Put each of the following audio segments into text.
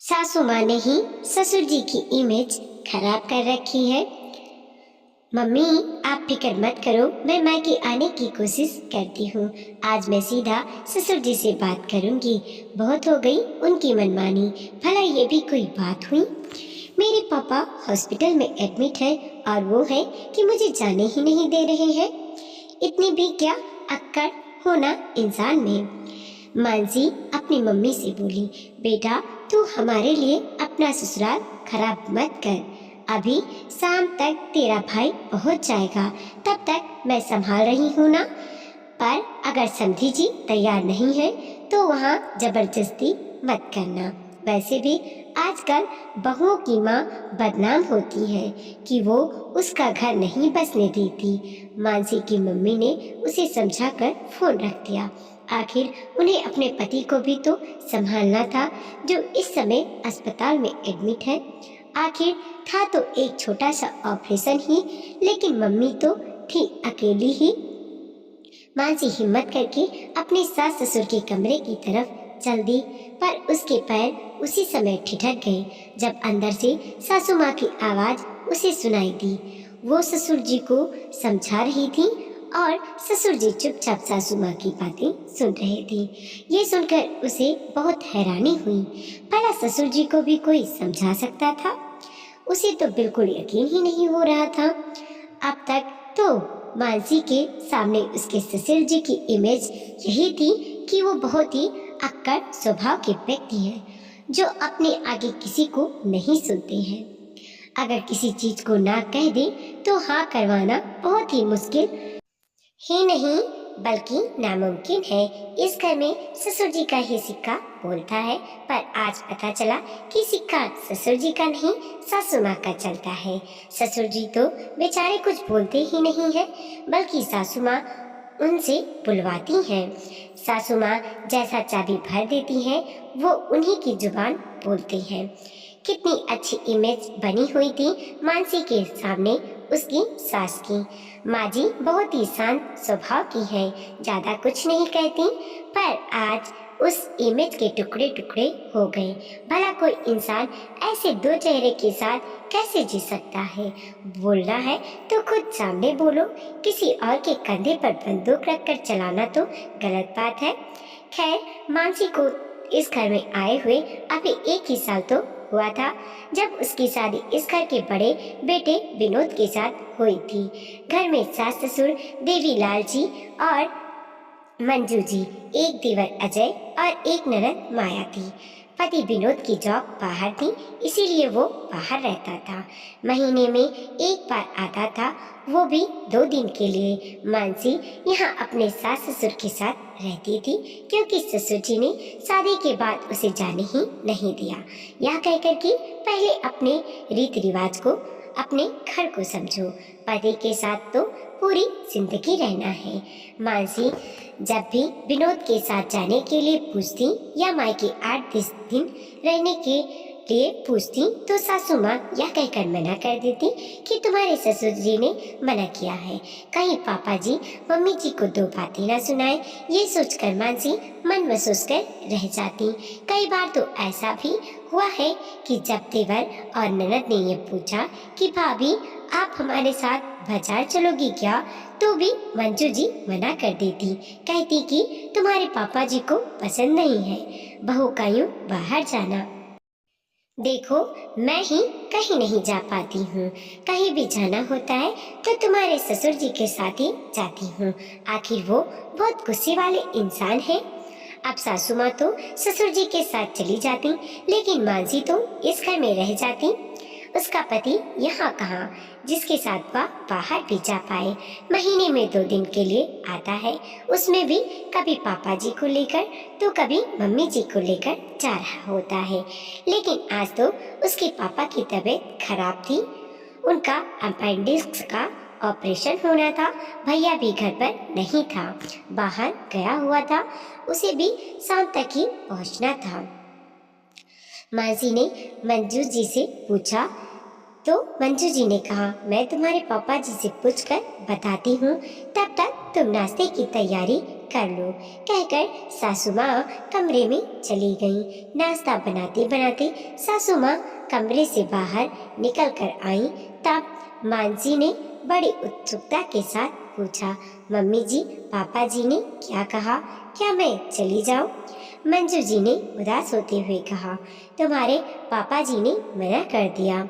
सासू माँ ने ही ससुर जी की इमेज खराब कर रखी है। मम्मी आप फिक्र मत करो, मैं मायके आने की कोशिश करती हूँ। आज मैं सीधा ससुर जी से बात करूँगी। बहुत हो गई उनकी मनमानी, भला ये भी कोई बात हुई। मेरे पापा हॉस्पिटल में एडमिट है और वो है कि मुझे जाने ही नहीं दे रहे हैं। इतनी भी क्या अक्कड़ होना इंसान में। मानसी अपनी मम्मी से बोली, बेटा तू हमारे लिए अपना ससुराल खराब मत कर। अभी शाम तक तेरा भाई पहुंच जाएगा, तब तक मैं संभाल रही हूँ ना। पर अगर समधी जी तैयार नहीं है तो वहाँ जबरदस्ती मत करना। वैसे भी आजकल बहुओं की माँ बदनाम होती है कि वो उसका घर नहीं बसने देती। मानसी की मम्मी ने उसे समझाकर फोन रख दिया। आखिर उन्हें अपने पति को भी तो संभालना था, जो इस समय अस्पताल में एडमिट है। आखिर था तो एक छोटा सा ऑपरेशन ही, लेकिन मम्मी तो थी अकेली ही। मानसी हिम्मत करके अपने सास ससुर के कमरे की तरफ चल दी, पर उसके पैर उसी समय ठिठक गए जब अंदर से सासू माँ की आवाज उसे सुनाई दी। वो ससुर जी को समझा रही थी और ससुर जी चुपचाप सासू माँ की बातें सुन रहे थे। ये सुनकर उसे बहुत हैरानी हुई। भला ससुर जी को भी कोई समझा सकता था? उसे तो बिल्कुल यकीन ही नहीं हो रहा था। अब तक तो मानसी के सामने उसके ससुर जी की इमेज यही थी कि वो बहुत ही अक्कड़ स्वभाव के व्यक्ति हैं, जो अपने आगे किसी को नहीं सुनते हैं। अगर किसी चीज को ना कह दे तो हाँ करवाना बहुत ही मुश्किल ही नहीं बल्कि नामुमकिन है। इस घर में ससुर जी का ही सिक्का बोलता है, पर आज पता चला कि सिक्का ससुर जी का नहीं सासू माँ का चलता है। ससुर जी तो बेचारे कुछ बोलते ही नहीं है, बल्कि सासू माँ उनसे बुलवाती हैं। सासू माँ जैसा चाबी भर देती हैं, वो उन्हीं की जुबान बोलती हैं। कितनी अच्छी इमेज बनी हुई थी मानसी के सामने उसकी सास की। माँ जी बहुत ही शांत स्वभाव की है, ज्यादा कुछ नहीं कहती, पर आज उस इमेज के टुकड़े टुकड़े हो गए। भला कोई इंसान ऐसे दो चेहरे के साथ कैसे जी सकता है? बोलना है तो खुद सामने बोलो, किसी और के कंधे पर बंदूक रखकर चलाना तो गलत बात है। खैर, मानसी को इस घर में आए हुए अभी एक ही साल तो हुआ था, जब उसकी शादी इस घर के बड़े बेटे विनोद के साथ हुई थी। घर में सास ससुर देवीलाल जी और मंजू जी, एक देवर अजय और एक ननद माया थी। पति विनोद की जॉब बाहर थी, इसीलिए वो बाहर रहता था। महीने में एक बार आता था, वो भी 2 दिन के लिए। मानसी यहाँ अपने सास ससुर के साथ रहती थी, क्योंकि ससुर जी ने शादी के बाद उसे जाने ही नहीं दिया। यह कहकर कि पहले अपने रीति रिवाज को, अपने घर को समझो, पति के साथ तो पूरी जिंदगी रहना है। मानसी जब भी विनोद के साथ जाने के लिए पूछती या मायके 8-10 दिन रहने के लिए पूछती, तो सासू माँ यह कहकर मना कर देती कि तुम्हारे ससुर जी ने मना किया है, कहीं पापा जी मम्मी जी को 2 बातें ना सुनाए। ये सोचकर मानसी मन महसूस कर रह जाती। कई बार तो ऐसा भी हुआ है कि जब देवर और ननद ने ये पूछा कि भाभी आप हमारे साथ बाजार चलोगी क्या, तो भी मंजू जी मना कर देती, कहती कि तुम्हारे पापा जी को पसंद नहीं है बहू का यूं बाहर जाना। देखो, मैं ही कहीं नहीं जा पाती हूँ, कहीं भी जाना होता है तो तुम्हारे ससुर जी के साथ ही जाती हूँ। आखिर वो बहुत गुस्से वाले इंसान है। अब सासू माँ तो ससुर जी के साथ चली जाती, लेकिन मानसी तो इस घर में रह जाती। उसका पति यहाँ कहाँ, जिसके साथ वह बाहर भी जा पाए। महीने में 2 दिन के लिए आता है, उसमें भी कभी पापा जी को लेकर तो कभी मम्मी जी को लेकर जा रहा होता है। लेकिन आज तो उसके पापा की तबीयत खराब थी, उनका अपेंडिक्स का ऑपरेशन होना था। भैया भी घर पर नहीं था, बाहर गया हुआ था, उसे भी शाम तक ही पहुंचना था। मानसी ने मंजू जी से पूछा, तो मंजू जी ने कहा, मैं तुम्हारे पापा जी से पूछकर बताती हूँ, तब तक तुम नाश्ते की तैयारी कर लो, कहकर सासू माँ कमरे में चली गईं। नाश्ता बनाते बनाते सासू माँ कमरे से बाहर निकल कर आई। तब मानसी ने बड़ी उत्सुकता के साथ पूछा, मम्मी जी, पापा जी ने क्या कहा? क्या मैं चली जाऊं? मंजू जी ने उदास होते हुए कहा, तुम्हारे पापा जी ने मना कर दिया।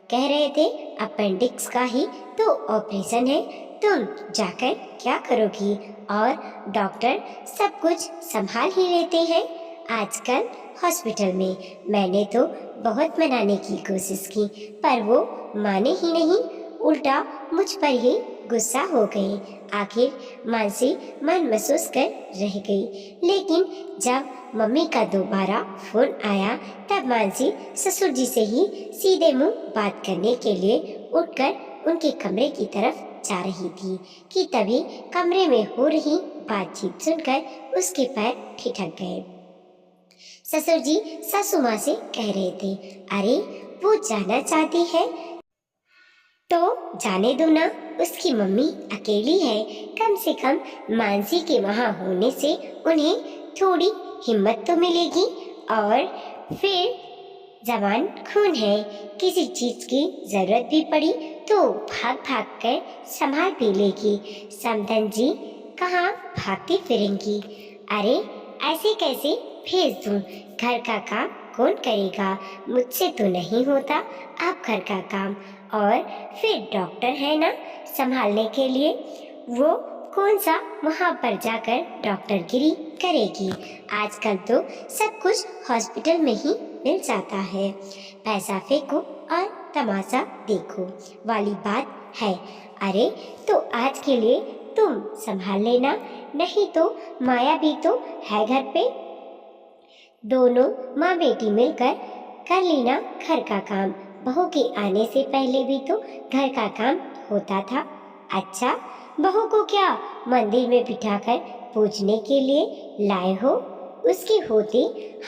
कह रहे थे अपेंडिक्स का ही तो ऑपरेशन है, तुम जाकर क्या करोगी? और डॉक्टर सब कुछ संभाल ही लेते हैं आजकल हॉस्पिटल में। मैंने तो बहुत मनाने की कोशिश की पर वो माने ही नहीं, उल्टा मुझ पर ही गुस्सा हो गए। आखिर मानसी मन महसूस कर रह गई। लेकिन जब मम्मी का दोबारा फोन आया तब मानसी ससुर जी से ही सीधे मुंह बात करने के लिए उठकर उनके कमरे की तरफ जा रही थी कि तभी कमरे में हो रही बातचीत सुनकर उसके पैर ठिठक गए। ससुर जी सासू माँ से कह रहे थे, अरे वो जाना चाहती है तो जाने दो ना, उसकी मम्मी अकेली है, कम से कम मानसी के वहाँ होने से उन्हें थोड़ी हिम्मत तो मिलेगी। और फिर जवान खून है, किसी चीज की जरूरत भी पड़ी तो भाग भाग कर संभाल भी लेगी। समधन जी कहाँ भागती फिरेंगी? अरे ऐसे कैसे भेज दूं? घर का काम कौन करेगा? मुझसे तो नहीं होता अब घर का काम। और फिर डॉक्टर है ना संभालने के लिए, वो कौन सा वहाँ पर जाकर डॉक्टरगिरी करेगी? आजकल तो सब कुछ हॉस्पिटल में ही मिल जाता है, पैसा फेंको और तमाशा देखो वाली बात है। अरे तो आज के लिए तुम संभाल लेना, नहीं तो माया भी तो है घर पे, दोनों माँ बेटी मिलकर कर लेना घर का काम। बहू के आने से पहले भी तो घर का काम होता था। अच्छा, बहू को क्या मंदिर में बिठाकर पूजने के लिए लाए हो? उसके होते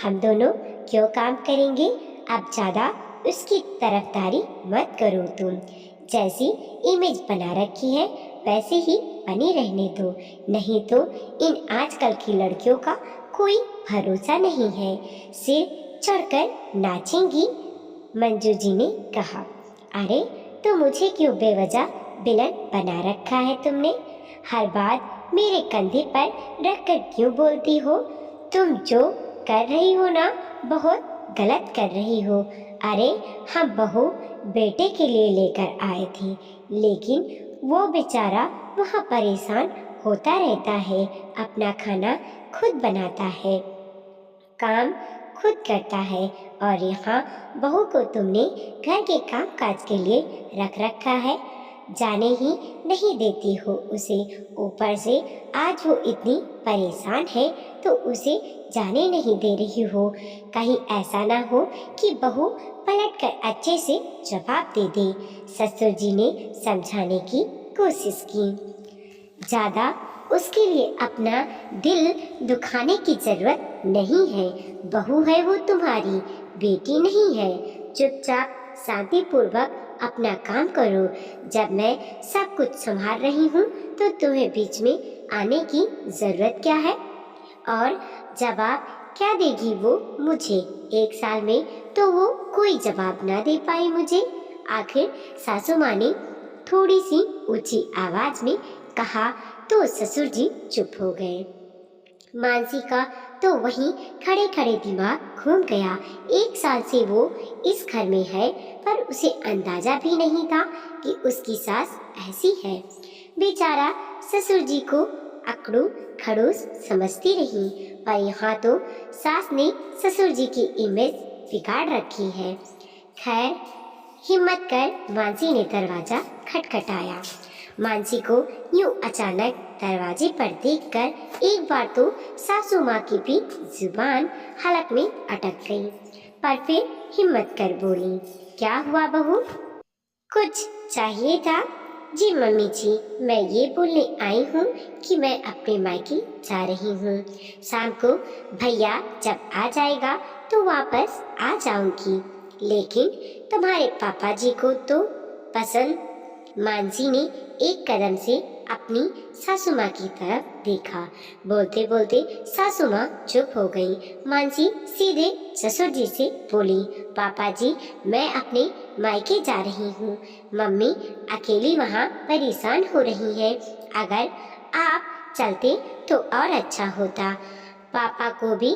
हम दोनों क्यों काम करेंगे? अब ज्यादा उसकी तरफदारी मत करो तुम। जैसी इमेज बना रखी है वैसे ही बनी रहने दो, नहीं तो इन आजकल की लड़कियों का कोई भरोसा नहीं है, सिर चढ़कर नाचेंगी। मंजू जी ने कहा, अरे तो मुझे क्यों बेवजह विलन बना रखा है तुमने? हर बात मेरे कंधे पर रखकर क्यों बोलती हो? तुम जो कर रही हो ना बहुत गलत कर रही हो। अरे हम बहू बेटे के लिए लेकर आए थे, लेकिन वो बेचारा वहाँ परेशान होता रहता है, अपना खाना खुद बनाता है, काम खुद करता है, और यहाँ बहू को तुमने घर के काम काज के लिए रख रखा है, जाने ही नहीं देती हो उसे। ऊपर से आज वो इतनी परेशान है तो उसे जाने नहीं दे रही हो। कहीं ऐसा ना हो कि बहू पलटकर अच्छे से जवाब दे दे। ससुर जी ने समझाने की कोशिश की। ज्यादा उसके लिए अपना दिल दुखाने की जरूरत नहीं है, बहू है वो तुम्हारी, बेटी नहीं है। चुपचाप शांतिपूर्वक अपना काम करो। जब मैं सब कुछ संभाल रही हूँ तो तुम्हें बीच में आने की जरूरत क्या है? और जवाब क्या देगी वो मुझे? एक साल में तो वो कोई जवाब ना दे पाई मुझे। आखिर सासू माँ ने थोड़ी सी ऊंची आवाज में कहा तो ससुर जी चुप हो गए। मानसी का तो वहीं खड़े खड़े दिमाग घूम गया। एक साल से वो इस घर में है पर उसे अंदाजा भी नहीं था कि उसकी सास ऐसी है। बेचारा ससुर जी को अकड़ू खड़ूस समझती रही, पर यहाँ तो सास ने ससुर जी की इमेज बिगाड़ रखी है। खैर, हिम्मत कर मानसी ने दरवाजा खटखटाया। मानसी को यूं अचानक दरवाजे पर देखकर एक बार तो सासू माँ की भी जुबान हलक में अटक गई, पर फिर हिम्मत कर बोली, क्या हुआ बहू? कुछ चाहिए था? जी मम्मी जी, मैं ये बोलने आई हूँ कि मैं अपने मायके जा रही हूँ। शाम को भैया जब आ जाएगा तो वापस आ जाऊंगी, लेकिन तुम्हारे पापा जी को तो पसंद। मानसी ने एक कदम से अपनी सासू माँ की तरफ देखा। बोलते बोलते सासू माँ चुप हो गई। मानसी सीधे ससुर जी से बोली, पापा जी, मैं अपने मायके जा रही हूँ। मम्मी अकेली वहाँ परेशान हो रही है। अगर आप चलते तो और अच्छा होता। पापा को भी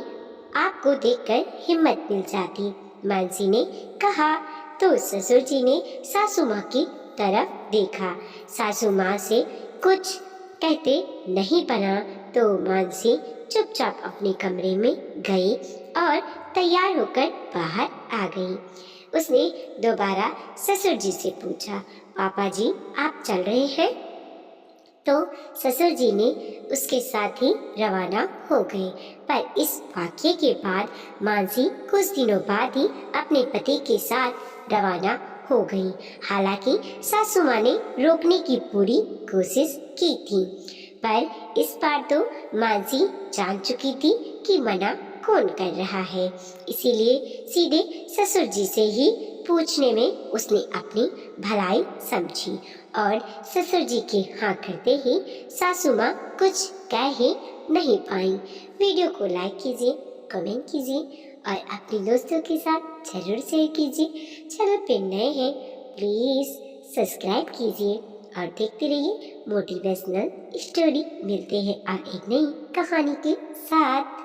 आपको देखकर हिम्मत मिल जाती, मानसी ने कहा। तो ससुर जी ने सासू माँ की तरफ देखा। सासू माँ से कुछ कहते नहीं बना तो मानसी चुपचाप अपने कमरे में गई और तैयार होकर बाहर आ गई। उसने दोबारा ससुर जी से पूछा, पापा जी आप चल रहे हैं? तो ससुर जी ने उसके साथ ही रवाना हो गए। पर इस वाक्य के बाद मानसी कुछ दिनों बाद ही अपने पति के साथ रवाना हो गई। हालांकि सासू माँ ने रोकने की पूरी कोशिश की थी, पर इस बार तो मानसी जान चुकी थी कि मना कौन कर रहा है। इसीलिए सीधे ससुर जी से ही पूछने में उसने अपनी भलाई समझी और ससुर जी के हाँ करते ही सासू माँ कुछ कह ही नहीं पाई। वीडियो को लाइक कीजिए, कमेंट कीजिए और अपने दोस्तों के साथ जरूर शेयर कीजिए। चैनल पे नए हैं प्लीज़ सब्सक्राइब कीजिए और देखते रहिए मोटिवेशनल स्टोरी। मिलते हैं और एक नई कहानी के साथ।